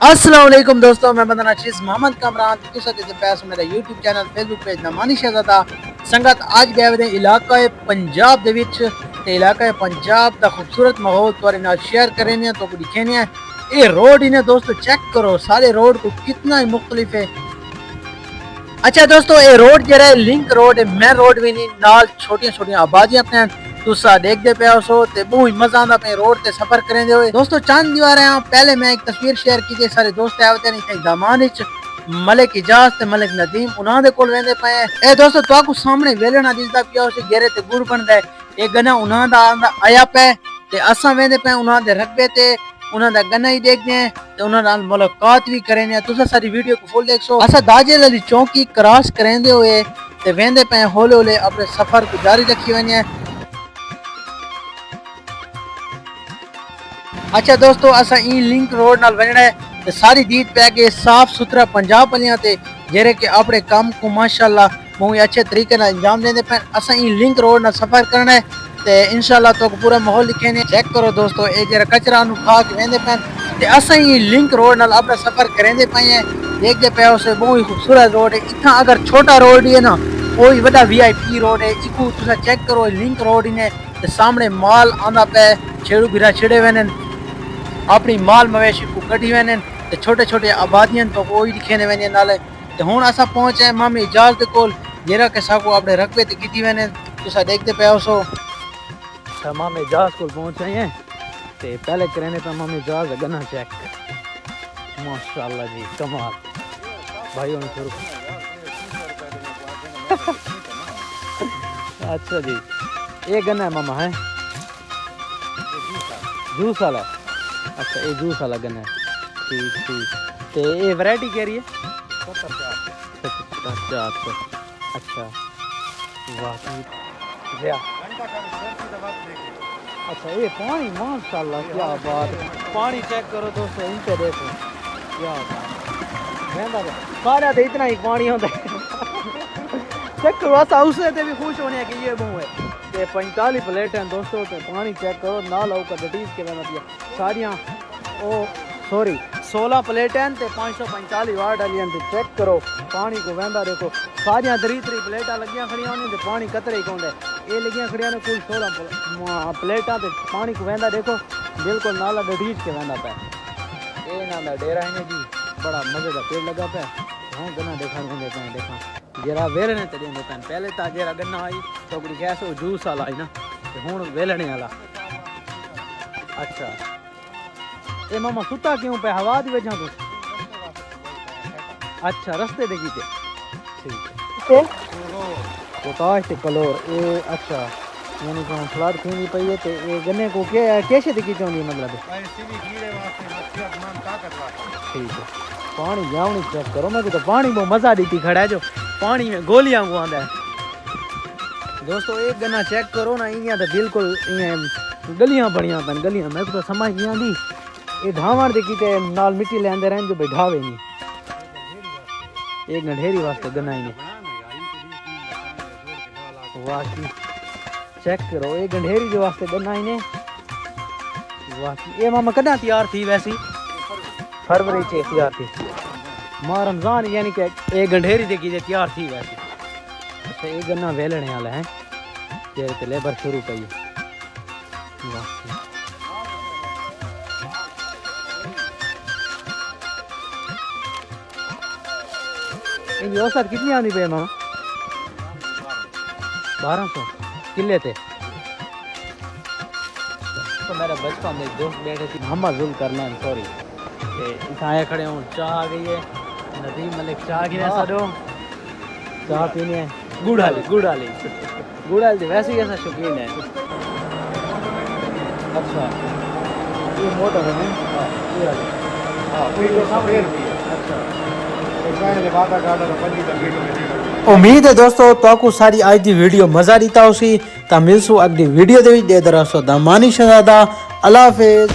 अस्सलाम वालेकुम दोस्तों, मैं बंदना चीज़ मोहम्मद कामरान पैस मेरा यूट्यूब चैनल फेसबुक पेज नमानी शहजादा संगत आज गए हुए इलाका पंजाब दे विच ते इलाका पंजाब दा खूबसूरत माहौल तुहाडे नाल शेयर करने तो दिखेने ये रोड इन्हें दोस्तों चेक करो सारे रोड को कितना ही मुख्तलिफ है। अच्छा दोस्तों ये रोड जरा लिंक रोड है, मेन रोड भी नहीं, नाल छोटियां छोटियां आबादियां अपने तुसा देखते पे हो ते बहुत मजा आता पे रोड ते सफर करेंदे हुए। दोस्तों चंद दीवार है पहले मैं एक तस्वीर शेयर की सारे दोस्त आते नहीं दामान मलिक इजाज ते मलिक नदीम उन्हां दे कोल वेंदे पे ए दोस्तों तो सामने वेलना दिसदा पिया उसे घेरे ते गुड़ बनदा है ये गना उन्हां दा आया पे ते असा वेंदे पे उन्हां दे रकबे ते उन्हां दा गन्ना ही देखदे हैं ते उन्हां नाल मुलाकात भी करेंदे हैं। तुसा सारी वीडियो को फुल देखो। असा दाजे वाली चौकी क्रॉस करेंदे हुए ते वेंदे पे हौले हौले अपने सफर को जारी रखी वने। अच्छा दोस्तों असा ई लिंक रोड नाल वजना है ते सारी दीद पै के साफ सुथरा पंजाब वालियां ते जेरे के अपने काम को माशाल्लाह बहुत अच्छे तरीके नाल अंजाम देंदे पे। असा ई लिंक रोड नाल सफर करना है ते इंशाल्लाह तो पूरा माहौल लिखे ने चेक करो दोस्तों ए जरा कचरा नु खा के वेंदे पे ते असा ई लिंक रोड नाल अपना सफर करेंदे पे हैं। देखदे पे उसे बहुत खूबसूरत रोड है। इतना अगर छोटा रोड ही है ना कोई बड़ा वीआईपी रोड है इको तुसा चेक करो लिंक रोड इने ते सामने माल आंदा पे छेड़ू गिरा छिड़े वेने अपनी माल मवेशी को कटी वेने ते छोटे छोटे आबादियां तो कोई दिखेने वेने नाले ते हुन असा पहुंचे मामी इजाज दे कोल जेरा के साको अपने रकबे ते कीती वेने तुसा देखते पे हो। मामी इजाज कोल पहुंचे हैं ते पहले करने पे मामी इजाज गन्ना चेक माशाल्लाह जी कमाल भाई उन शुरू अच्छा जी ये गन्ना है मामा है जूस वाला। अच्छा ये जूस वाला गन्ना है ठीक ठीक ते ये वैरायटी कह रही है 400। अच्छा वाह अच्छा ये पानी माशाल्लाह क्या बात पानी चेक करो दोस्तों इन पे देखो क्या बात सारा तो इतना ही पानी होता है चेक करो असा उससे भी खुश होने कि ये बहु है ते 45 प्लेट हैं दोस्तों ते पानी चेक करो ना लो का डटीज के मतलब सारियां ओ सॉरी 16 प्लेट हैं ते 545 वाट वाली हैं चेक करो पानी को वहंदा देखो सारियां 3 प्लेटा लगियां खड़ियां होनी ते पानी कतरे ही कोंदे ये लगियां खड़ियां ने कुल 16 प्लेटा ते पानी को वहंदा देखो बिल्कुल नाला डटीज के वहंदा पे ये ना दा डेरा है जी बड़ा मजे का पेड़ लगा पे हां गन्ना देखा वेंदे पे देखा जरा वेलने ते देंदे पे पहले ता जरा गन्ना आई तो बड़ी गैस हो जूस वाला आई ना ते हुन वेलने वाला। अच्छा ए मामा सुता क्यों पे हवा दी वजह तो अच्छा रस्ते दे कीते ठीक है पोटाश ते कलोर ए अच्छा यानी कि फ्लड थी पई है ते ए गन्ने को के कैसे दी कीते होंदी मतलब कीड़े वास्ते मच्छी अपना ताकत वास्ते ठीक है। पानी जावनी चेक करो मैं तो पानी बहुत मजा दी खड़ा है जो पानी में गोलियां को आंदा है दोस्तों एक गन्ना चेक करो ना इया तो बिल्कुल गलियां बड़ियां पन गलियां मैं तो समझ नहीं आंदी ये ढावण दे कीते नाल मिट्टी लेंदे रहन जो बैठावे नहीं एक गंढेरी वास्ते गन्ना ही वाह चेक करो ये गंढेरी जो वास्ते गन्ना ही ने वाह ये मामा कदा तैयार थी वैसी फरवरी से तैयार थी मां रमजान यानी कि एक गंढेरी दे कीते तैयार थी वैसी। अच्छा ये गन्ना वेलने वाला है तेरे ते लेबर शुरू कई वाह ये औसत कितनी आनी पे मामा 1200 किले थे तो मेरा बचपन में दोस्त बैठे थे मोहम्मद जुल करना सॉरी आए खड़े हूँ चाह आ गई है नदीम मलिक चाह गिने सडो चाह पीनी है गुड़ वाली वैसे ही ऐसा शौकीन है। अच्छा ये मोटर है उम्मीद है दोस्तों तो सारी आज की वीडियो मजा दीता उसी ता मिलसू अगली वीडियो दे दे दरसो दामानी शहजादा अल्लाह हाफिज।